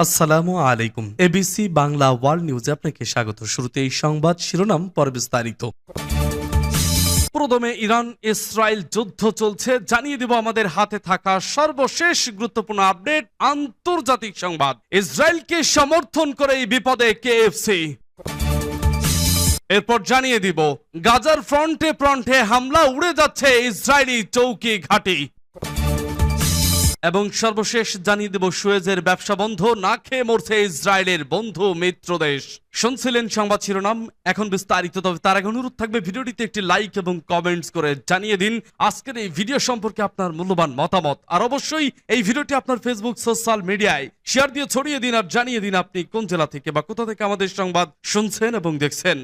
আসসালামু আলাইকুম। ABC Bangla world নিউজে আপনাকে স্বাগত। শুরুতে এই সংবাদ শিরোনাম, পরে বিস্তারিত। প্রথমে ইরান ইসরায়েল যুদ্ধ চলছে, জানিয়ে দেব আমাদের হাতে থাকা সর্বশেষ গুরুত্বপূর্ণ আপডেট। আন্তর্জাতিক সংবাদ, ইসরায়েলকে সমর্থন করে এই বিপদে কেএফসি। এরপর জানিয়ে দিব গাজার ফ্রন্টে হামলা, উড়ে যাচ্ছে ইসরায়েলি চৌকি ঘাঁটি। এবং সর্বশেষ জানিয়ে দেব সুয়েজের ব্যবসা বন্ধ, না খেয়ে মরছে ইসরায়েলের বন্ধু মিত্র দেশ। শুনছিলেন সংবাদ শিরোনাম, এখন বিস্তারিত। তবে তার আগে অনুরোধ থাকবে ভিডিওটিতে একটি লাইক এবং কমেন্টস করে জানিয়ে দিন আজকের এই ভিডিও সম্পর্কে আপনার মূল্যবান মতামত। আর অবশ্যই এই ভিডিওটি আপনার ফেসবুক সোশ্যাল মিডিয়ায় শেয়ার দিয়ে ছড়িয়ে দিন, আর জানিয়ে দিন আপনি কোন জেলা থেকে বা কোথা থেকে আমাদের সংবাদ শুনছেন এবং দেখছেন।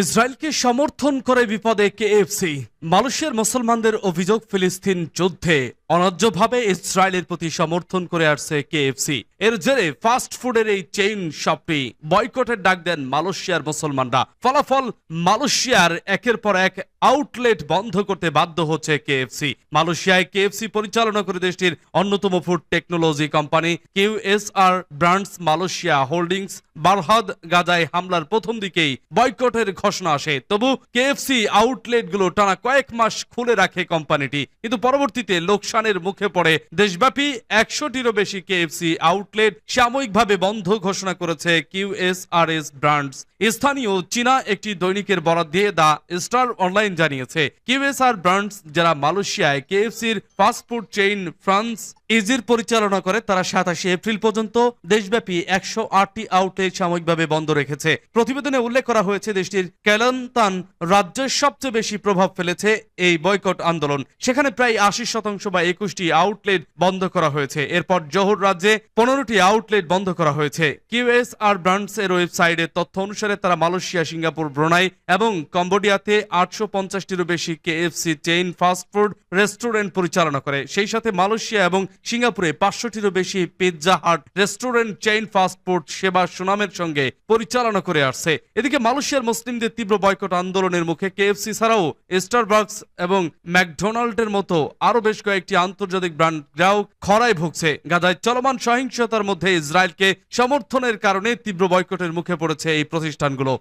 ইসরায়েলকে সমর্থন করে বিপদে কেএফসি। মালয়েশিয়ার মুসলমানদের অভিযোগ, ফিলিস্তিন যুদ্ধে অন্যায্যভাবে ইসরায়েলের প্রতি সমর্থন করে আসছে কেএফসি। এর জেরে ফাস্ট ফুডের এই চেইন শপটি বয়কটের ডাক দেন মালয়েশিয়ার মুসলমানরা। ফলাফল, মালয়েশিয়ার একের পর এক আউটলেট বন্ধ করতে বাধ্য হচ্ছে কেএফসি। মালয়েশিয়ায় কেএফসি পরিচালনা করে দেশটির অন্যতম food technology company QSR brands Malaysia holdings. Berhad গাজায় হামলার প্রথম দিকেই বয়কটের ঘোষণা আসে, তবু কেএফসি আউটলেটগুলো টানা কয়েক মাস খুলে রাখে কোম্পানিটি। কিন্তু পরবর্তীতে লোকসানের মুখে পড়ে দেশব্যাপী 100টিরও বেশি কেএফসি আউটলেট সাময়িকভাবে বন্ধ ঘোষণা করেছে কিউএসআরএস ব্র্যান্ডস। স্থানীয় চীনা একটি দৈনিকের বরাত দিয়ে দ্য স্টার অনলাইন জানিয়েছে, কিউএসআর ব্র্যান্ডস যারা মালয়েশিয়ায় কেএফসির ফাস্টফুড চেইন ফ্রান্স ইজির পরিচালনা করে, তারা 27 এপ্রিল পর্যন্ত দেশব্যাপী 108টি আউটলেট সাময়িকভাবে বন্ধ রেখেছে। প্রতিবেদনে উল্লেখ করা হয়েছে, দেশটির কেলান্তান রাজ্যের সবচেয়ে বেশি প্রভাব ফেলেছে এই বয়কট আন্দোলন। সেখানে প্রায় 80% বা 21টি আউটলেট বন্ধ করা হয়েছে। এরপর জোহর রাজ্যে 15টি আউটলেট বন্ধ করা হয়েছে। কিউএসআর ব্র্যান্ডস এর ওয়েবসাইটের তথ্য অনুসারে তারা মালয়েশিয়া, সিঙ্গাপুর, ব্রুনাই এবং কম্বোডিয়াতে 850টিরও বেশি কেএফসি চেইন ফাস্টফুড রেস্টুরেন্ট পরিচালনা করে। সেই সাথে মালয়েশিয়া এবং সিঙ্গাপুরে 500টিরও বেশি Pizza Hut restaurant chain fast food সেবা সুনামের সঙ্গে পরিচালনা করে আসছে। এদিকে মালয়েশিয়ার মুসলিমদের তীব্র বয়কট আন্দোলনের মুখে কেএফসি ছাড়াও স্টারবাকস এবং ম্যাকডোনাল্ডের মতো আরো বেশ কয়েকটি আন্তর্জাতিক ব্র্যান্ড গ্রাহক খরায় ভুগছে। গাজায় চলমান সহিংসতার মধ্যে ইসরায়েলকে সমর্থনের কারণে তীব্র বয়কটের মুখে পড়েছে এই প্রতিষ্ঠানগুলো।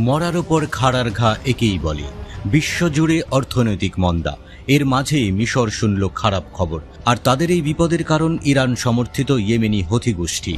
মরার ওপর খাড়ার ঘা একেই বলে। বিশ্বজুড়ে অর্থনৈতিক মন্দা, এর মাঝেই মিশর শুনল খারাপ খবর। আর তাদের এই বিপদের কারণ ইরান সমর্থিত ইয়েমেনি হথি গোষ্ঠী।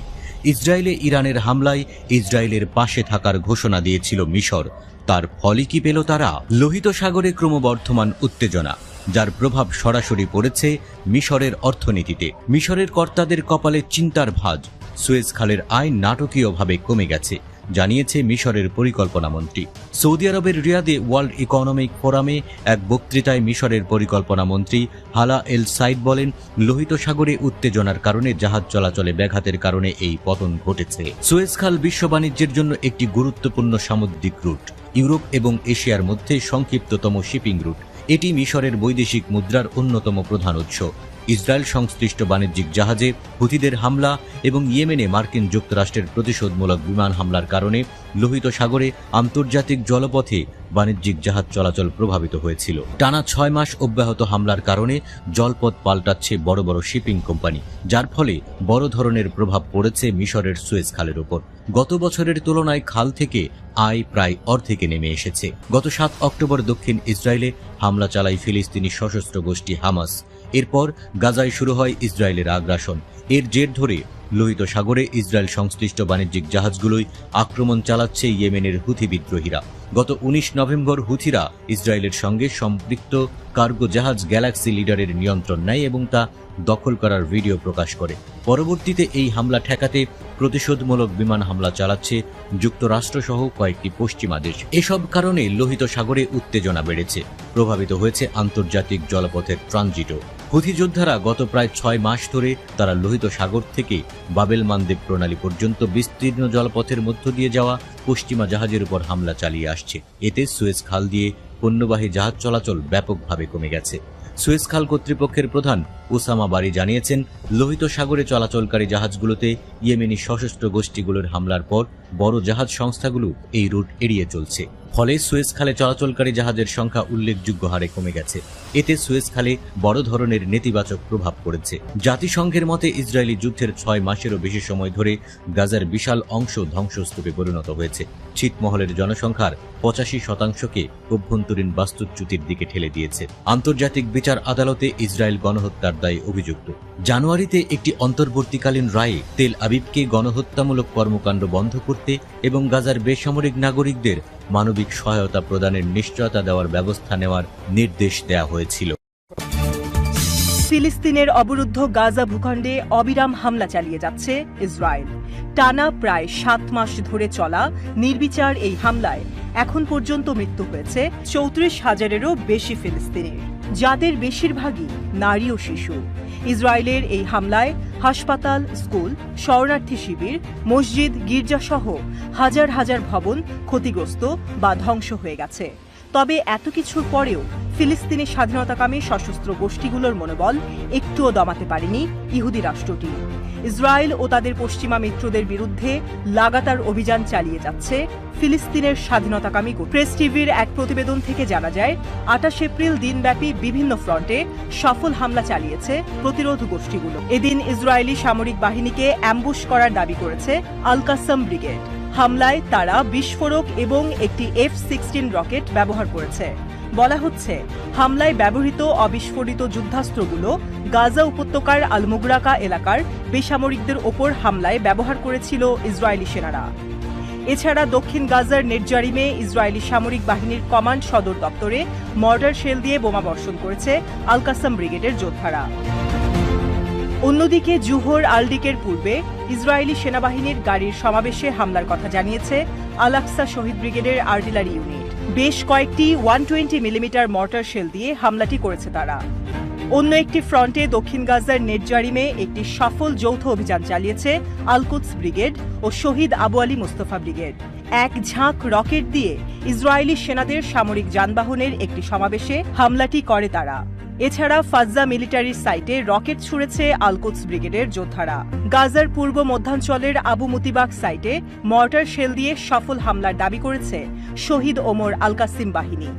ইসরায়েলে ইরানের হামলায় ইসরায়েলের পাশে থাকার ঘোষণা দিয়েছিল মিশর। তার ফলে কি পেল তারা? লোহিত সাগরে ক্রমবর্ধমান উত্তেজনা, যার প্রভাব সরাসরি পড়েছে মিশরের অর্থনীতিতে। মিশরের কর্তাদের কপালে চিন্তার ভাঁজ। সুয়েজ খালের আয় নাটকীয়ভাবে কমে গেছে, জানিয়েছে মিশরের পরিকল্পনা মন্ত্রী। সৌদি আরবের রিয়াদে ওয়ার্ল্ড ইকোনমিক ফোরামে এক বক্তৃতায় মিশরের পরিকল্পনা মন্ত্রী হালা এল সাইদ বলেন, লোহিত সাগরে উত্তেজনার কারণে জাহাজ চলাচলে ব্যাঘাতের কারণে এই পতন ঘটেছে। সুয়েজ খাল বিশ্ব বাণিজ্যের জন্য একটি গুরুত্বপূর্ণ সামুদ্রিক রুট, ইউরোপ এবং এশিয়ার মধ্যে সংক্ষিপ্ততম শিপিং রুট। এটি মিশরের বৈদেশিক মুদ্রার অন্যতম প্রধান উৎস। ইসরায়েল সংশ্লিষ্ট বাণিজ্যিক জাহাজে হুথিদের হামলা এবং ইয়েমেনে মার্কিন যুক্তরাষ্ট্রের প্রতিশোধমূলক বিমান হামলার কারণে লোহিত সাগরে আন্তর্জাতিক জলপথে বাণিজ্যিক জাহাজ চলাচল প্রভাবিত হয়েছিল। টানা 6 মাস অব্যাহত হামলার কারণে জলপথ পাল্টাচ্ছে বড় বড় শিপিং কোম্পানি, যার ফলে বড় ধরনের প্রভাব পড়েছে মিশরের সুয়েজ খালের ওপর। গত বছরের তুলনায় খাল থেকে আয় প্রায় অর্ধেকে নেমে এসেছে। গত 7 অক্টোবর দক্ষিণ ইসরায়েলে হামলা চালায় ফিলিস্তিনি সশস্ত্র গোষ্ঠী হামাস। এরপর গাজায় শুরু হয় ইসরায়েলের আগ্রাসন। এর জের ধরে লোহিত সাগরে ইসরায়েল সংশ্লিষ্ট বাণিজ্যিক জাহাজগুলোই আক্রমণ চালাচ্ছে ইয়েমেনের হুথি বিদ্রোহীরা। গত 19 নভেম্বর হুথিরা ইসরায়েলের সঙ্গে সম্পৃক্ত কার্গো জাহাজ গ্যালাক্সি লিডারের নিয়ন্ত্রণ নেয় এবং তা দখল করার ভিডিও প্রকাশ করে। পরবর্তীতে এই হামলা ঠেকাতে প্রতিশোধমূলক বিমান হামলা চালাচ্ছে যুক্তরাষ্ট্রসহ কয়েকটি পশ্চিমা দেশ। এসব কারণে লোহিত সাগরে উত্তেজনা বেড়েছে, প্রভাবিত হয়েছে আন্তর্জাতিক জলপথের ট্রানজিটও। হুথি যোদ্ধারা গত প্রায় 6 মাস ধরে তারা লোহিত সাগর থেকে বাবেল মানদেব প্রণালী পর্যন্ত বিস্তীর্ণ জলপথের মধ্য দিয়ে যাওয়া পশ্চিমা জাহাজের উপর হামলা চালিয়ে আসছে। এতে সুয়েজ খাল দিয়ে পণ্যবাহী জাহাজ চলাচল ব্যাপকভাবে কমে গেছে। সুয়েজ খাল কর্তৃপক্ষের প্রধান ওসামা বারি জানিয়েছেন, লোহিত সাগরে চলাচলকারী জাহাজগুলোতে ইয়েমেনি সশস্ত্র গোষ্ঠীগুলোর হামলার পর বড় জাহাজ সংস্থাগুলো এই রুট এড়িয়ে চলছে। ফলে সুয়েজ খালে চলাচলকারী জাহাজের সংখ্যা উল্লেখযোগ্য হারে কমে গেছে। এতে সুয়েজ খালে বড় ধরনের নেতিবাচক প্রভাব পড়েছে। জাতিসংঘের মতে ইসরায়েলি যুদ্ধের 6 মাসেরও বেশি সময় ধরে গাজার বিশাল অংশ ধ্বংসস্তূপে পরিণত হয়েছে। ছিটমহলের জনসংখ্যার 85%কে অভ্যন্তরীণ বাস্তুচ্যুতির দিকে ঠেলে দিয়েছে। আন্তর্জাতিক বিচার আদালতে ইসরায়েল গণহত্যার দায়ে অভিযুক্ত। জানুয়ারিতে একটি অন্তর্বর্তীকালীন রায়ে তেল আবিবকে গণহত্যামূলক কর্মকাণ্ড বন্ধ করতে এবং গাজার বেসামরিক নাগরিকদের মানবিক সহায়তা প্রদানের নিশ্চয়তা দেওয়ার ব্যবস্থা নেওয়ার নির্দেশ দেওয়া হয়েছিল। ফিলিস্তিনের অবরুদ্ধ গাজা ভূখণ্ডে অবিরাম হামলা চালিয়ে যাচ্ছে ইসরায়েল। টানা প্রায় 7 মাস ধরে চলা নির্বিচার এই হামলায় এখন পর্যন্ত মৃত্যু হয়েছে 34,000-এরও বেশি ফিলিস্তিনির, যাদের বেশিরভাগই নারী ও শিশু। ইসরায়েলের এই হামলায় হাসপাতাল, স্কুল, শরণার্থী শিবির, মসজিদ, গির্জাসহ হাজার হাজার ভবন ক্ষতিগ্রস্ত বা ধ্বংস হয়ে গেছে। তবে এত কিছুর পরেও ফিলিস্তিনি স্বাধীনতাকামী সশস্ত্র গোষ্ঠীগুলোর মনোবল একটুও দমাতে পারেনি ইহুদি রাষ্ট্রটি। ইসরায়েল ও তাদের পশ্চিমা মিত্রদের বিরুদ্ধে লাগাতার অভিযান চালিয়ে যাচ্ছে ফিলিস্তিনের স্বাধীনতাকামী গোষ্ঠী। প্রেস টিভির এক প্রতিবেদন থেকে জানা যায়, 28 এপ্রিল দিনব্যাপী বিভিন্ন ফ্রন্টে সফল হামলা চালিয়েছে প্রতিরোধ গোষ্ঠীগুলো। এদিন ইসরায়েলি সামরিক বাহিনীকে অ্যাম্বুশ করার দাবি করেছে আল কাসাম ব্রিগেড। হামলায় তারা বিস্ফোরক এবং একটি F-16 রকেট ব্যবহার করেছে। বলা হচ্ছে, হামলায় ব্যবহৃত অবিস্ফোরিত যুদ্ধাস্ত্রগুলো গাজা উপত্যকার আল মুগরাকা এলাকার বেসামরিকদের ওপর হামলায় ব্যবহার করেছিল ইসরায়েলি সেনারা। এছাড়া দক্ষিণ গাজার নেটজারিমে ইসরায়েলি সামরিক বাহিনীর কমান্ড সদর দপ্তরে মর্টার শেল দিয়ে বোমা বর্ষণ করেছে আল কাসাম ব্রিগেডের যোদ্ধারা। অন্যদিকে জুহর আলডিকের পূর্বে ইসরায়েলি সেনাবাহিনীর গাড়ির সমাবেশে হামলার কথা জানিয়েছে আল আকসা শহীদ ব্রিগেডের আর্টিলারি ইউনিট। বেশ কয়েকটি 120 মিলিমিটার মর্টার শেল দিয়ে হামলাটি করেছে তারা। অন্য একটি ফ্রন্টে দক্ষিণ গাজার নেটজারিমে একটি সফল যৌথ অভিযান চালিয়েছে আল কুদস ব্রিগেড ও শহীদ আবু আলী মুস্তফা ব্রিগেড। এক ঝাঁক রকেট দিয়ে ইসরায়েলি সেনাদের সামরিক যানবাহনের একটি সমাবেশে হামলাটি করে তারা। এছাড়া ফাজ্জা মিলিটারি সাইটে রকেট ছুড়েছে আল কুদস ব্রিগেডের যোদ্ধারা। গাজার পূর্ব মধ্যাঞ্চলের আবু মুতিবাক সাইটে মর্টার শেল দিয়ে সফল হামলার দাবি করেছে শহীদ ওমর আল কাসিম বাহিনী।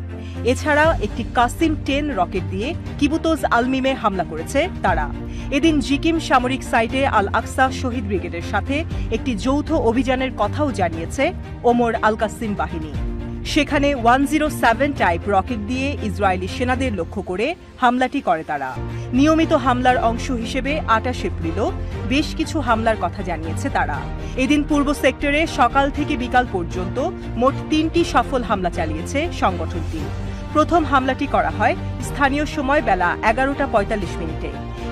এছাড়া একটি কাসিম 10 রকেট দিয়ে কিবুতজ আলমিমে হামলা করেছে তারা। এদিন জিকিম সামরিক সাইটে আল আকসা শহীদ ব্রিগেডের সাথে একটি যৌথ অভিযানের কথাও জানিয়েছে ওমর আল কাসিম বাহিনী। সেখানে 107 টাইপ রকেট দিয়ে ইসরায়েলি সেনাদের লক্ষ্য করে হামলাটি করে তারা। নিয়মিত হামলার অংশ হিসেবে 28 এপ্রিলও বেশ কিছু হামলার কথা জানিয়েছে তারা। এদিন পূর্ব সেক্টরে সকাল থেকে বিকাল পর্যন্ত মোট 3টি সফল হামলা চালিয়েছে সংগঠনটি। প্রথম হামলাটি করা হয় স্থানীয় সময় বেলা 11:45 মিনিটে।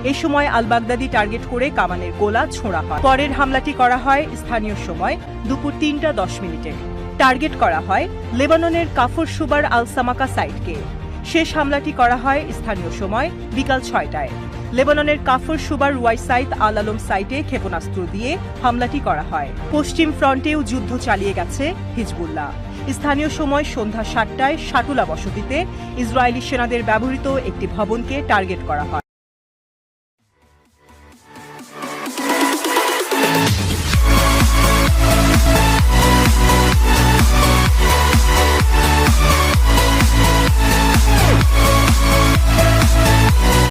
এ সময় আল বাগদাদি টার্গেট করে কামানের গোলা ছোড়া হয়। পরের হামলাটি করা হয় স্থানীয় সময় দুপুর 3:10 মিনিটে। টার্গেট করা হয় লেবাননের কাফর সুবার আল সামাকা সাইটকে। শেষ হামলাটি করা হয় স্থানীয় সময় বিকাল 6টায়। লেবাননের কাফর সুবার রুয়াইসাইত আল আলম সাইটে ক্ষেপণাস্ত্র দিয়ে হামলাটি করা হয়। পশ্চিম ফ্রন্টেও যুদ্ধ চালিয়ে গেছে হিজবুল্লাহ। স্থানীয় সময় সন্ধ্যা 7টায় শাটুলা বসতিতে ইসরায়েলি সেনাদের ব্যবহৃত একটি ভবনকে টার্গেট করা হয়।